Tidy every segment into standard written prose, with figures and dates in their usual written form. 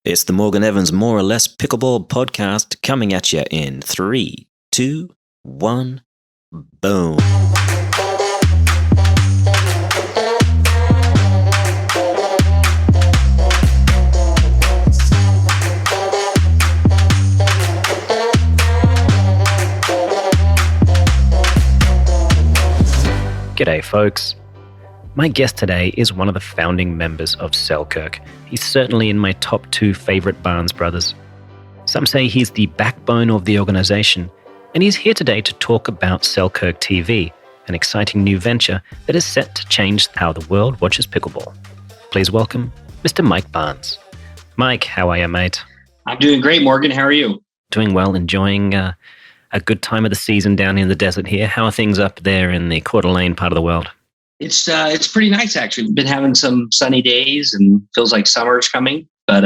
It's the Morgan Evans More or Less Pickleball podcast coming at you in 3, 2, 1, boom. G'day folks. My guest today is one of the founding members of SellKirk. He's certainly in my top 2 favorite Barnes brothers. Some say he's the backbone of the organization, and he's here today to talk about SellKirk TV, an exciting new venture that is set to change how the world watches pickleball. Please welcome Mr. Mike Barnes. Mike, how are you, mate? I'm doing great, Morgan. How are you? Doing well, enjoying a good time of the season down in the desert here. How are things up there in the Coeur d'Alene part of the world? It's pretty nice, actually. We've been having some sunny days and feels like summer's coming, but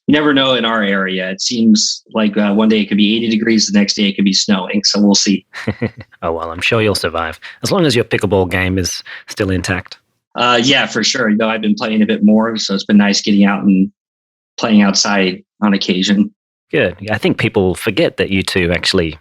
you never know in our area. It seems like one day it could be 80 degrees, the next day it could be snowing, so we'll see. Oh, well, I'm sure you'll survive, as long as your pickleball game is still intact. Yeah, for sure. You know, I've been playing a bit more, so it's been nice getting out and playing outside on occasion. Good. I think people forget that you two actually,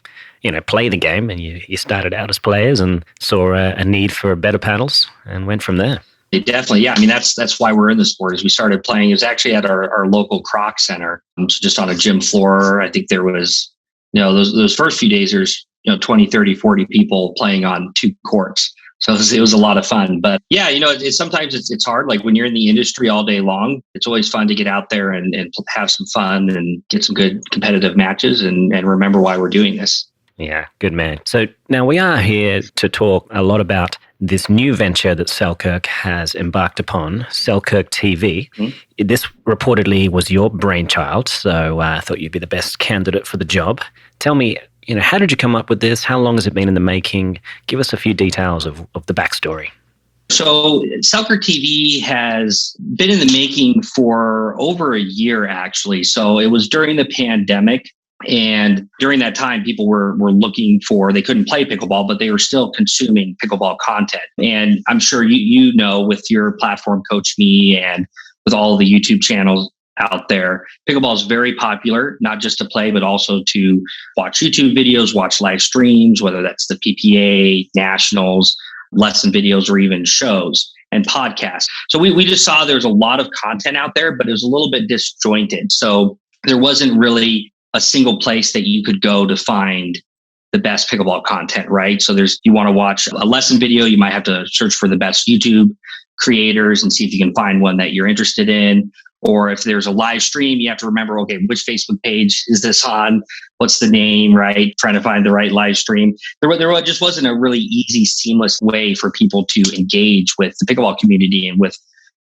play the game, and you started out as players and saw a need for better paddles and went from there. Definitely, yeah. I mean, that's why we're in the sport. Is we started playing. It was actually at our local Croc Center, so just on a gym floor. I think there was, those first few days, there's 20, 30, 40 people playing on 2 courts. So it was a lot of fun. But yeah, sometimes it's hard. Like when you're in the industry all day long, it's always fun to get out there and have some fun and get some good competitive matches and remember why we're doing this. Yeah, good man. So now we are here to talk a lot about this new venture that SellKirk has embarked upon, SellKirk TV. Mm-hmm. This reportedly was your brainchild, so I thought you'd be the best candidate for the job. Tell me, how did you come up with this? How long has it been in the making? Give us a few details of the backstory. So SellKirk TV has been in the making for over a year, actually. So it was during the pandemic. And during that time, people were looking they couldn't play pickleball, but they were still consuming pickleball content. And I'm sure you know with your platform, CoachMe, and with all the YouTube channels out there, pickleball is very popular, not just to play, but also to watch YouTube videos, watch live streams, whether that's the PPA, nationals, lesson videos, or even shows and podcasts. So we just saw there's a lot of content out there, but it was a little bit disjointed. So there wasn't really a single place that you could go to find the best pickleball content, right? So you want to watch a lesson video, you might have to search for the best YouTube creators and see if you can find one that you're interested in. Or if there's a live stream, you have to remember, okay, which Facebook page is this on? What's the name, right? Trying to find the right live stream. There just wasn't a really easy, seamless way for people to engage with the pickleball community and with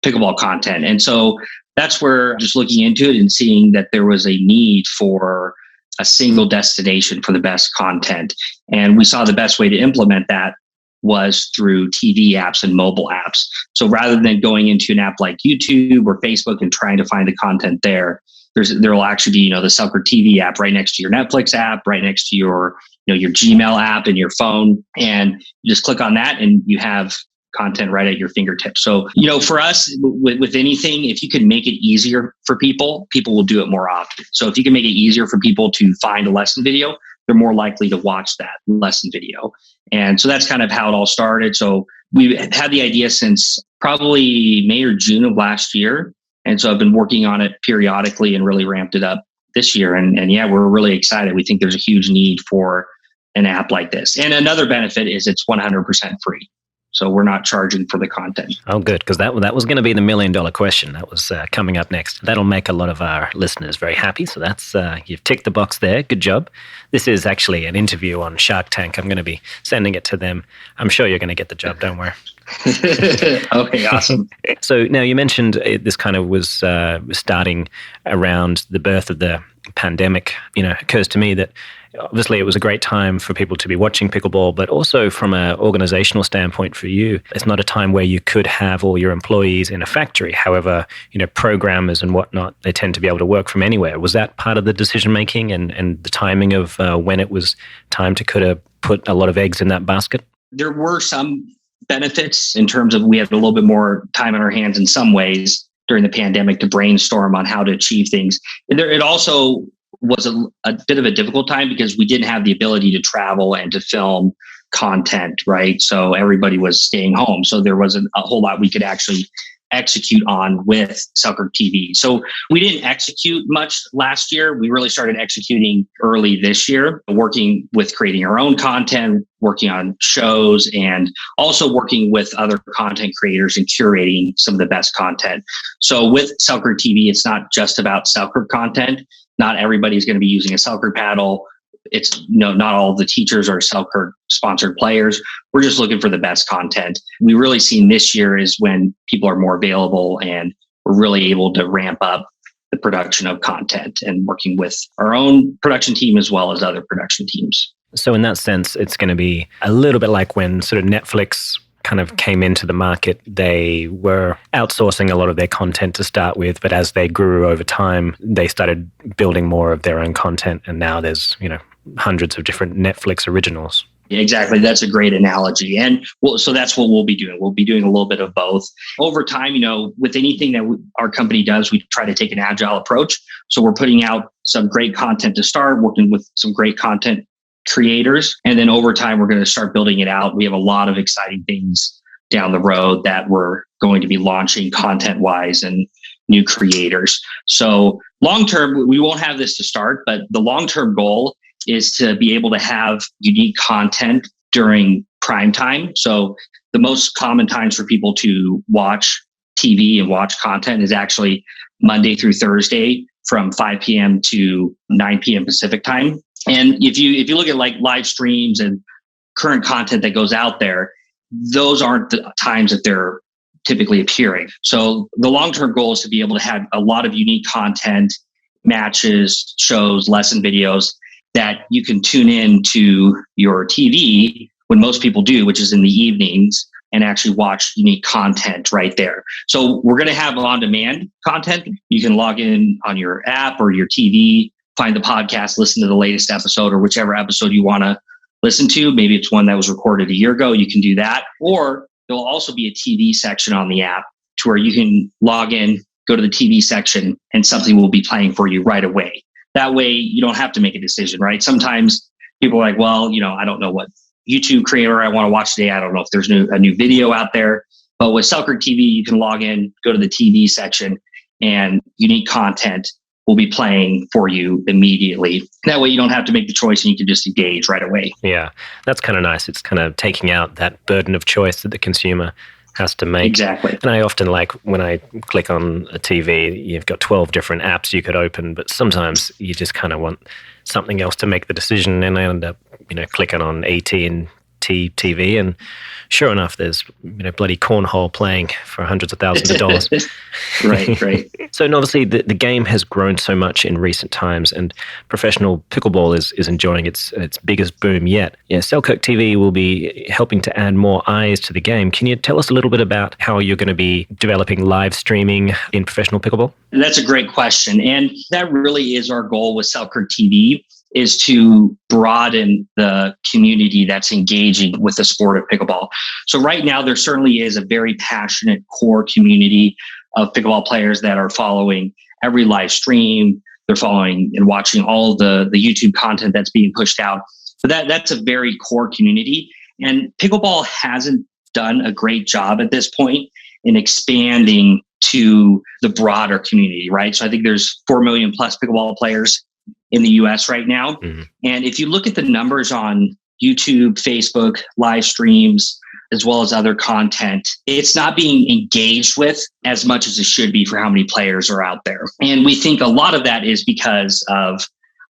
pickleball content. And so that's where just looking into it and seeing that there was a need for a single destination for the best content. And we saw the best way to implement that was through TV apps and mobile apps. So rather than going into an app like YouTube or Facebook and trying to find the content there will actually be, the SellKirk TV app right next to your Netflix app, right next to your Gmail app and your phone. And you just click on that and you have content right at your fingertips. So, for us, with anything, if you can make it easier for people will do it more often. So if you can make it easier for people to find a lesson video, they're more likely to watch that lesson video. And so that's kind of how it all started. So we had the idea since probably May or June of last year. And so I've been working on it periodically and really ramped it up this year. And yeah, we're really excited. We think there's a huge need for an app like this. And another benefit is it's 100% free. So we're not charging for the content. Oh, good, because that was going to be the $1 million question. That was coming up next. That'll make a lot of our listeners very happy. So that's you've ticked the box there. Good job. This is actually an interview on Shark Tank. I'm going to be sending it to them. I'm sure you're going to get the job. Don't worry. Okay, awesome. So now you mentioned this kind of was starting around the birth of the pandemic. It occurs to me that obviously it was a great time for people to be watching pickleball, but also from an organizational standpoint for you, it's not a time where you could have all your employees in a factory. However, programmers and whatnot, they tend to be able to work from anywhere. Was that part of the decision making and the timing of when it was time to kind of put a lot of eggs in that basket? There were some benefits in terms of we had a little bit more time on our hands in some ways. during the pandemic to brainstorm on how to achieve things. And it also was a bit of a difficult time because we didn't have the ability to travel and to film content, right? So everybody was staying home. So there wasn't a whole lot we could actually execute on with SellKirk TV. So we didn't execute much last year. We really started executing early this year, working with creating our own content, working on shows, and also working with other content creators and curating some of the best content. So with SellKirk TV, it's not just about SellKirk content. Not everybody's going to be using a SellKirk paddle. It's not all of the teachers are SellKirk sponsored players. We're just looking for the best content. We really seen this year is when people are more available and we're really able to ramp up the production of content and working with our own production team as well as other production teams. So in that sense, it's going to be a little bit like when sort of Netflix kind of came into the market. They were outsourcing a lot of their content to start with, but as they grew over time, they started building more of their own content. And now there's, hundreds of different Netflix originals. Exactly. That's a great analogy. And so that's what we'll be doing. We'll be doing a little bit of both. Over time, with anything that our company does, we try to take an agile approach. So we're putting out some great content to start, working with some great content creators. And then over time, we're going to start building it out. We have a lot of exciting things down the road that we're going to be launching content-wise and new creators. So long-term, we won't have this to start, but the long-term goal is to be able to have unique content during prime time. So the most common times for people to watch TV and watch content is actually Monday through Thursday from 5 p.m. to 9 p.m. Pacific time. And if you look at like live streams and current content that goes out there, those aren't the times that they're typically appearing. So the long-term goal is to be able to have a lot of unique content, matches, shows, lesson videos that you can tune in to your TV when most people do, which is in the evenings, and actually watch unique content right there. So we're going to have on-demand content. You can log in on your app or your TV, find the podcast, listen to the latest episode or whichever episode you want to listen to. Maybe it's one that was recorded a year ago. You can do that. Or there'll also be a TV section on the app to where you can log in, go to the TV section, and something will be playing for you right away. That way, you don't have to make a decision, right? Sometimes people are like, well, I don't know what YouTube creator I want to watch today. I don't know if there's a new video out there. But with SellKirk TV, you can log in, go to the TV section, and unique content will be playing for you immediately. That way, you don't have to make the choice and you can just engage right away. Yeah, that's kind of nice. It's kind of taking out that burden of choice that the consumer has to make. Exactly. And I often like when I click on a TV, you've got 12 different apps you could open, but sometimes you just kind of want something else to make the decision. And I end up, clicking on AT&T TV, and sure enough, there's bloody cornhole playing for hundreds of thousands of dollars. Right. So and obviously the game has grown so much in recent times, and professional pickleball is enjoying its biggest boom yet. Yeah, SellKirk TV will be helping to add more eyes to the game. Can you tell us a little bit about how you're going to be developing live streaming in professional pickleball? That's a great question. And that really is our goal with SellKirk TV, is to broaden the community that's engaging with the sport of pickleball. So right now, there certainly is a very passionate core community of pickleball players that are following every live stream. They're following and watching all the YouTube content that's being pushed out. So that's a very core community. And pickleball hasn't done a great job at this point in expanding to the broader community, right? So I think there's 4 million plus pickleball players in the US right now. Mm-hmm. And if you look at the numbers on YouTube, Facebook, live streams, as well as other content, it's not being engaged with as much as it should be for how many players are out there. And we think a lot of that is because of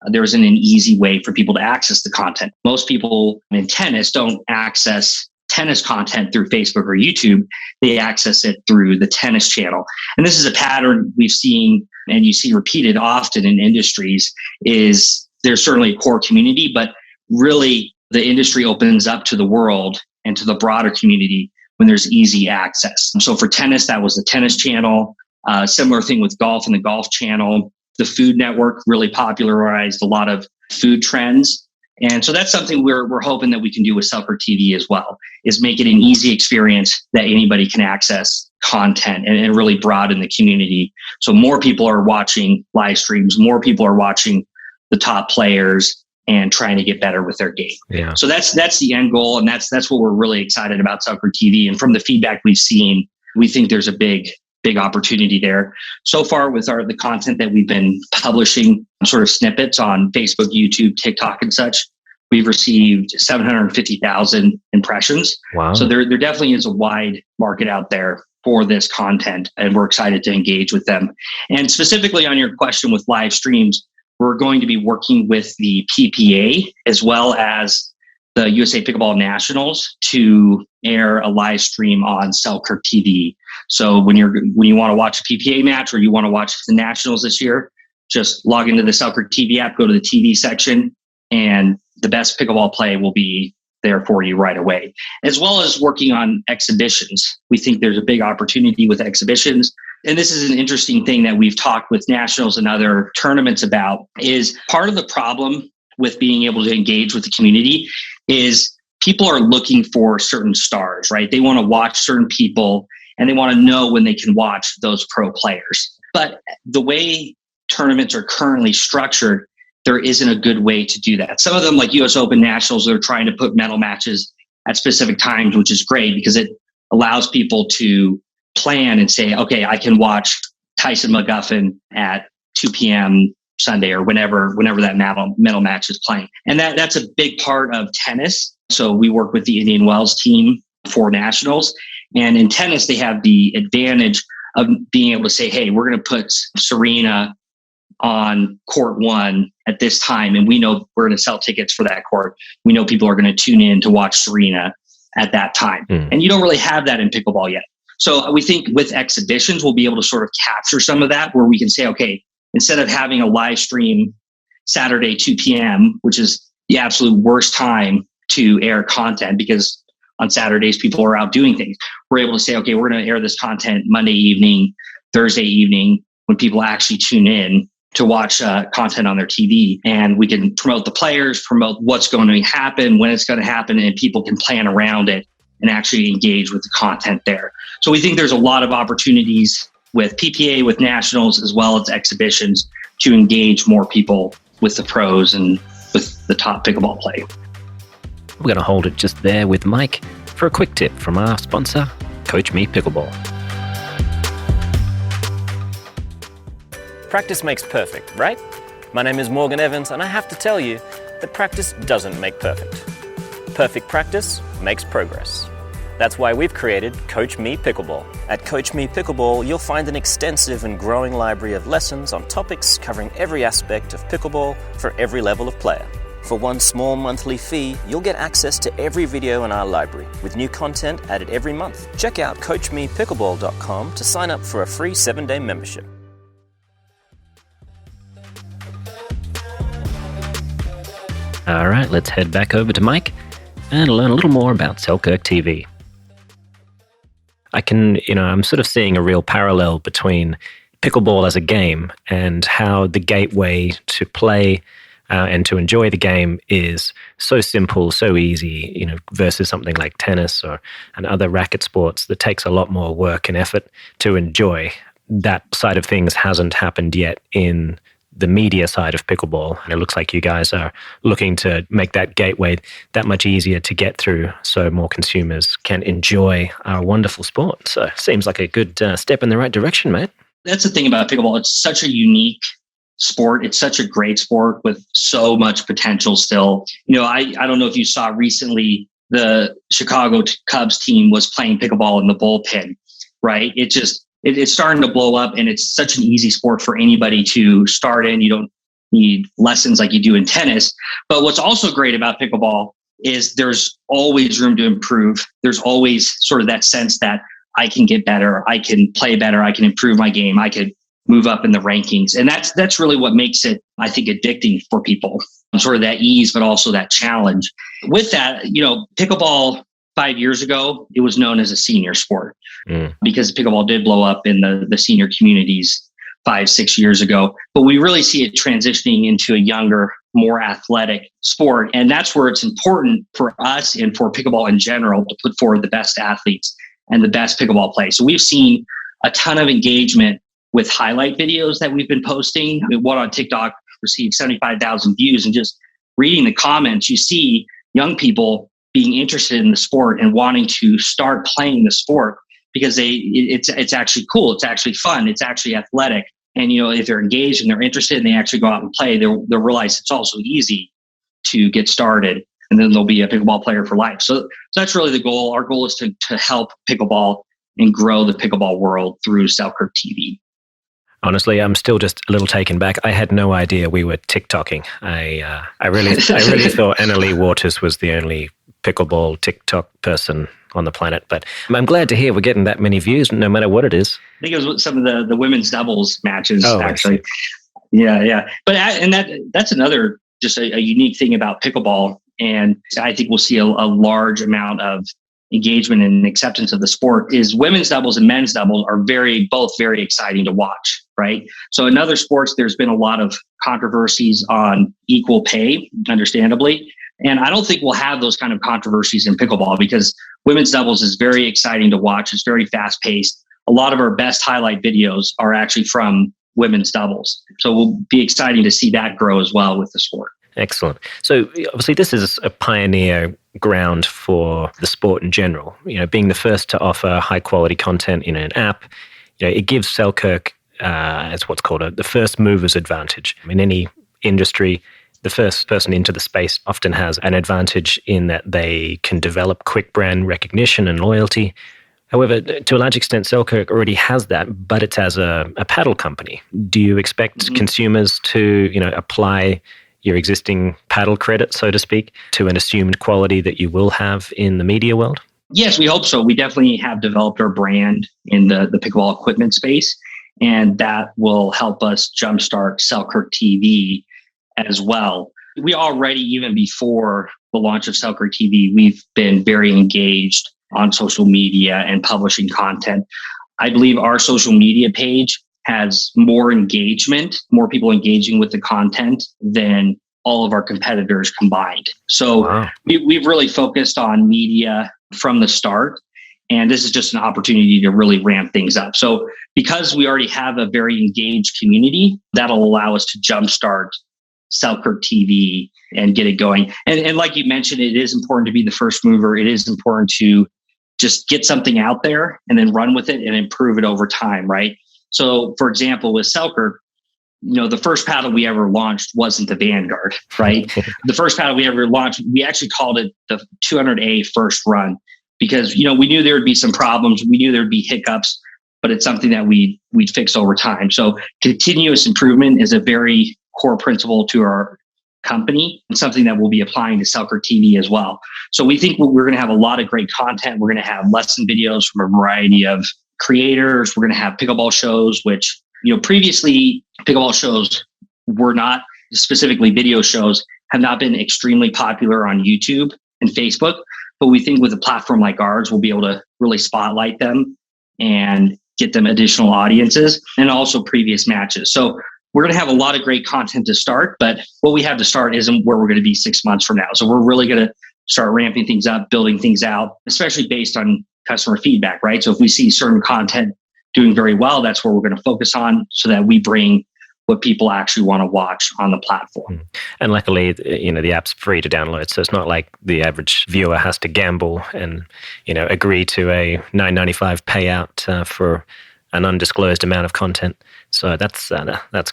there isn't an easy way for people to access the content. Most people in tennis don't access tennis content through Facebook or YouTube. They access it through the tennis channel. And this is a pattern we've seen and you see repeated often in industries. Is there's certainly a core community, but really the industry opens up to the world and to the broader community when there's easy access. So for tennis, that was the tennis channel. Similar thing with golf and the golf channel. The Food Network really popularized a lot of food trends. And so that's something we're hoping that we can do with SellKirk TV as well, is make it an easy experience that anybody can access content and really broaden the community. So more people are watching live streams, more people are watching the top players and trying to get better with their game. Yeah. So that's the end goal. And that's what we're really excited about SellKirk TV. And from the feedback we've seen, we think there's a big opportunity there. So far with the content that we've been publishing, sort of snippets on Facebook, YouTube, TikTok and such, we've received 750,000 impressions. Wow. So there definitely is a wide market out there for this content, and we're excited to engage with them. And specifically on your question with live streams, we're going to be working with the PPA as well as the USA Pickleball Nationals to air a live stream on SellKirk TV. So when you want to watch a PPA match or you want to watch the Nationals this year, just log into the SellKirk TV app, go to the TV section, and the best pickleball play will be there for you right away, as well as working on exhibitions. We think there's a big opportunity with exhibitions. And this is an interesting thing that we've talked with nationals and other tournaments about, is part of the problem with being able to engage with the community is people are looking for certain stars, right? They want to watch certain people and they want to know when they can watch those pro players. But the way tournaments are currently structured, there isn't a good way to do that. Some of them, like US Open Nationals, are trying to put medal matches at specific times, which is great because it allows people to plan and say, okay, I can watch Tyson McGuffin at 2 p.m. Sunday or whenever that medal match is playing. And that's a big part of tennis. So we work with the Indian Wells team for nationals. And in tennis, they have the advantage of being able to say, hey, we're going to put Serena on court 1 at this time, and we know we're going to sell tickets for that court. We know people are going to tune in to watch Serena at that time. And you don't really have that in pickleball yet. So we think with exhibitions, we'll be able to sort of capture some of that, where we can say, okay, instead of having a live stream Saturday 2 p.m., which is the absolute worst time to air content because on Saturdays people are out doing things, we're able to say, okay, we're going to air this content Monday evening, Thursday evening, when people actually tune in to watch content on their TV, and we can promote the players, promote what's going to happen, when it's going to happen, and people can plan around it and actually engage with the content there. So we think there's a lot of opportunities with PPA, with nationals, as well as exhibitions to engage more people with the pros and with the top pickleball play. We're going to hold it just there with Mike for a quick tip from our sponsor, CoachMe Pickleball. Practice makes perfect, right? My name is Morgan Evans, and I have to tell you that practice doesn't make perfect. Perfect practice makes progress. That's why we've created CoachMe Pickleball. At CoachMe Pickleball, you'll find an extensive and growing library of lessons on topics covering every aspect of pickleball for every level of player. For one small monthly fee, you'll get access to every video in our library, with new content added every month. Check out CoachMePickleball.com to sign up for a free 7-day membership. All right, let's head back over to Mike and learn a little more about SellKirk TV. I'm sort of seeing a real parallel between pickleball as a game and how the gateway to play and to enjoy the game is so simple, so easy, versus something like tennis and other racket sports that takes a lot more work and effort to enjoy. That side of things hasn't happened yet in the media side of pickleball. And it looks like you guys are looking to make that gateway that much easier to get through so more consumers can enjoy our wonderful sport. So it seems like a good step in the right direction, mate. That's the thing about pickleball. It's such a unique sport. It's such a great sport with so much potential still. I don't know if you saw recently, the Chicago Cubs team was playing pickleball in the bullpen, right? It's starting to blow up, and it's such an easy sport for anybody to start in. You don't need lessons like you do in tennis. But what's also great about pickleball is there's always room to improve. There's always sort of that sense that I can get better, I can play better, I can improve my game, I could move up in the rankings. And that's really what makes it, I think, addicting for people. Sort of that ease, but also that challenge. With that, pickleball 5 years ago, it was known as a senior sport because pickleball did blow up in the senior communities 5-6 years ago. But we really see it transitioning into a younger, more athletic sport. And that's where it's important for us and for pickleball in general to put forward the best athletes and the best pickleball play. So we've seen a ton of engagement with highlight videos that we've been posting. One on TikTok received 75,000 views, and just reading the comments, you see young people being interested in the sport and wanting to start playing the sport because it's actually cool. It's actually fun. It's actually athletic. And, if they're engaged and they're interested and they actually go out and play, they'll realize it's also easy to get started. And then they'll be a pickleball player for life. So that's really the goal. Our goal is to help pickleball and grow the pickleball world through SellKirk TV. Honestly, I'm still just a little taken back. I had no idea we were TikToking. I really thought Annalie Waters was the only pickleball TikTok person on the planet. But I'm glad to hear we're getting that many views, no matter what it is. I think it was some of the women's doubles matches, actually. Yeah. But that's another just a unique thing about pickleball. And I think we'll see a large amount of engagement and acceptance of the sport is women's doubles and men's doubles are both very exciting to watch, right? So in other sports, there's been a lot of controversies on equal pay, understandably. And I don't think we'll have those kind of controversies in pickleball because women's doubles is very exciting to watch. It's very fast paced. A lot of our best highlight videos are actually from women's doubles. So we'll be exciting to see that grow as well with the sport. Excellent. So obviously this is a pioneer ground for the sport in general. Being the first to offer high quality content in an app, it gives SellKirk as what's called the first mover's advantage. In any industry, the first person into the space often has an advantage in that they can develop quick brand recognition and loyalty. However, to a large extent, SellKirk already has that, but it's as a paddle company. Do you expect consumers to, apply your existing paddle credit, so to speak, to an assumed quality that you will have in the media world? Yes, we hope so. We definitely have developed our brand in the pickleball equipment space, and that will help us jumpstart SellKirk TV as well. We already, even before the launch of SellKirk TV, we've been very engaged on social media and publishing content. I believe our social media page has more engagement, more people engaging with the content than all of our competitors combined. So we've really focused on media from the start. And this is just an opportunity to really ramp things up. So because we already have a very engaged community, that'll allow us to jumpstart SellKirk TV and get it going. And like you mentioned, it is important to be the first mover. It is important to just get something out there and then run with it and improve it over time, right? So, for example, with SellKirk, the first paddle we ever launched wasn't the Vanguard, right? The first paddle we ever launched, we actually called it the 200A first run because, we knew there would be some problems. We knew there'd be hiccups, but it's something that we'd fix over time. So continuous improvement is a very core principle to our company and something that we'll be applying to SellKirk TV as well. So we think we're going to have a lot of great content. We're going to have lesson videos from a variety of creators. We're going to have pickleball shows, which, previously pickleball shows were not specifically video shows, have not been extremely popular on YouTube and Facebook. But we think with a platform like ours, we'll be able to really spotlight them and get them additional audiences and also previous matches. So we're going to have a lot of great content to start, but what we have to start isn't where we're going to be 6 months from now. So we're really going to start ramping things up, building things out, especially based on customer feedback, right? So if we see certain content doing very well, that's where we're going to focus on so that we bring what people actually want to watch on the platform. And luckily, the app's free to download. So it's not like the average viewer has to gamble and, agree to a $9.95 payout for an undisclosed amount of content. So that's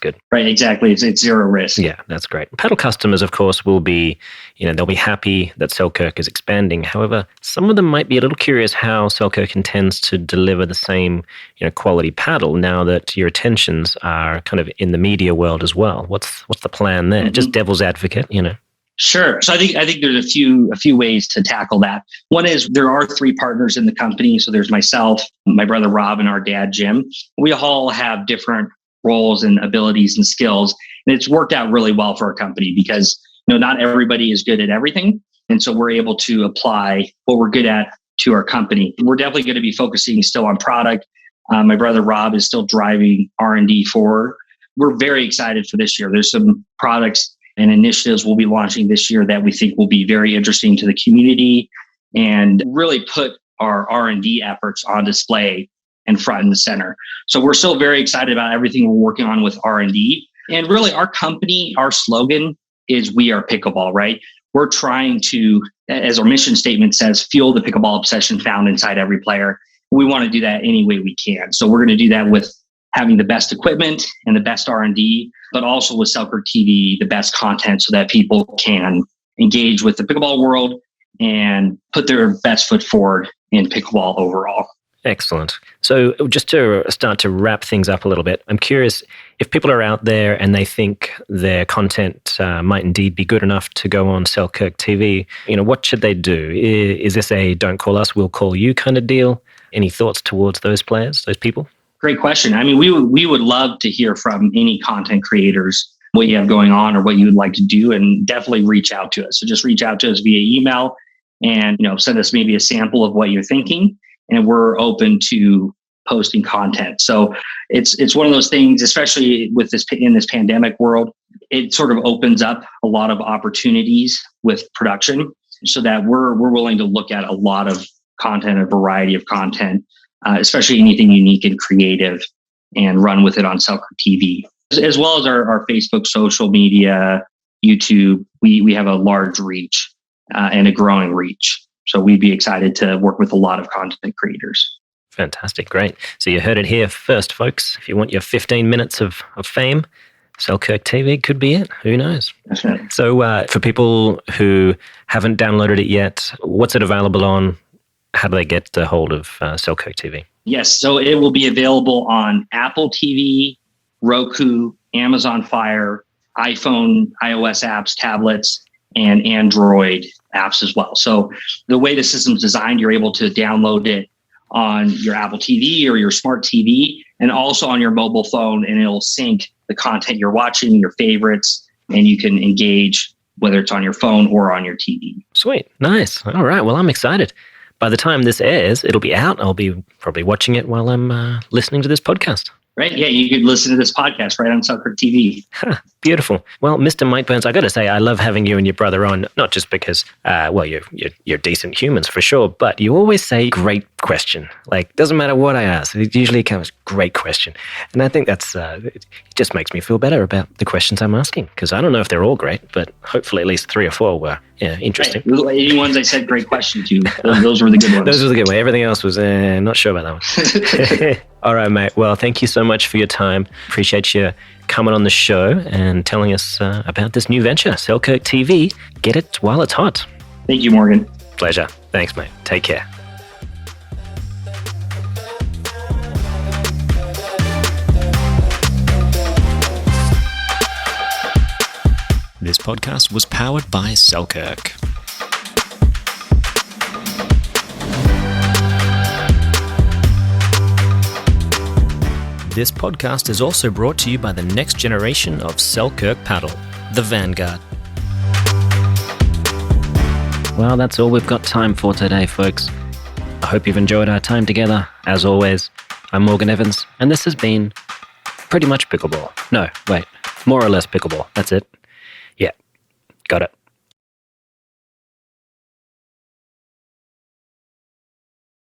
good. Right, exactly. It's zero risk. Yeah, that's great. Paddle customers, of course, will be, they'll be happy that SellKirk is expanding. However, some of them might be a little curious how SellKirk intends to deliver the same, quality paddle now that your attentions are kind of in the media world as well. What's the plan there? Just devil's advocate, Sure. So I think there's a few ways to tackle that. One is there are 3 partners in the company. So there's myself, my brother Rob, and our dad Jim. We all have different roles and abilities and skills, and it's worked out really well for our company because not everybody is good at everything, and so we're able to apply what we're good at to our company. We're definitely going to be focusing still on product. My brother Rob is still driving R&D forward. We're very excited for this year. There's some products and initiatives we'll be launching this year that we think will be very interesting to the community and really put our R&D efforts on display and front and center. So we're still very excited about everything we're working on with R&D. And really our company, our slogan is "We are pickleball," right? We're trying to, as our mission statement says, fuel the pickleball obsession found inside every player. We want to do that any way we can. So we're going to do that with having the best equipment and the best R&D, but also with SellKirk TV, the best content so that people can engage with the pickleball world and put their best foot forward in pickleball overall. Excellent. So just to start to wrap things up a little bit, I'm curious if people are out there and they think their content might indeed be good enough to go on SellKirk TV, what should they do? Is this a "don't call us, we'll call you" kind of deal? Any thoughts towards those players, those people? Great question. I mean, we would love to hear from any content creators what you have going on or what you would like to do, and definitely reach out to us. So just reach out to us via email and send us maybe a sample of what you're thinking, and we're open to posting content. So it's one of those things, especially with in this pandemic world, it sort of opens up a lot of opportunities with production, so that we're willing to look at a lot of content, a variety of content, especially anything unique and creative, and run with it on SellKirk TV, as well as our Facebook, social media, YouTube. We have a large reach and a growing reach. So we'd be excited to work with a lot of content creators. Fantastic. Great. So you heard it here first, folks. If you want your 15 minutes of fame, SellKirk TV could be it. Who knows? Definitely. So for people who haven't downloaded it yet, what's it available on? How do they get a hold of SellKirk TV? Yes. So it will be available on Apple TV, Roku, Amazon Fire, iPhone, iOS apps, tablets, and Android apps as well. So the way the system's designed, you're able to download it on your Apple TV or your smart TV, and also on your mobile phone, and it'll sync the content you're watching, your favorites, and you can engage whether it's on your phone or on your TV. Sweet. Nice. All right. Well, I'm excited. By the time this airs, it'll be out. I'll be probably watching it while I'm listening to this podcast. Right? Yeah, you could listen to this podcast right on SellKirk TV. Beautiful. Well, Mr. Mike Burns, I got to say, I love having you and your brother on, not just because, you're decent humans for sure, but you always say great question. Like, doesn't matter what I ask, it usually comes great question. And I think that's, it just makes me feel better about the questions I'm asking, because I don't know if they're all great, but hopefully at least 3 or 4 were interesting. Right. Any ones I said great question to, those were the good ones. Those were the good ones. Everything else was not sure about that one. All right, mate. Well, thank you so much for your time. Appreciate you coming on the show and telling us about this new venture, SellKirk TV. Get it while it's hot. Thank you, Morgan. Pleasure. Thanks, mate. Take care. This podcast was powered by SellKirk. This podcast is also brought to you by the next generation of SellKirk paddle, the Vanguard. Well, that's all we've got time for today, folks. I hope you've enjoyed our time together. As always, I'm Morgan Evans, and this has been pretty much pickleball. No, wait, more or less pickleball. That's it. Yeah, got it.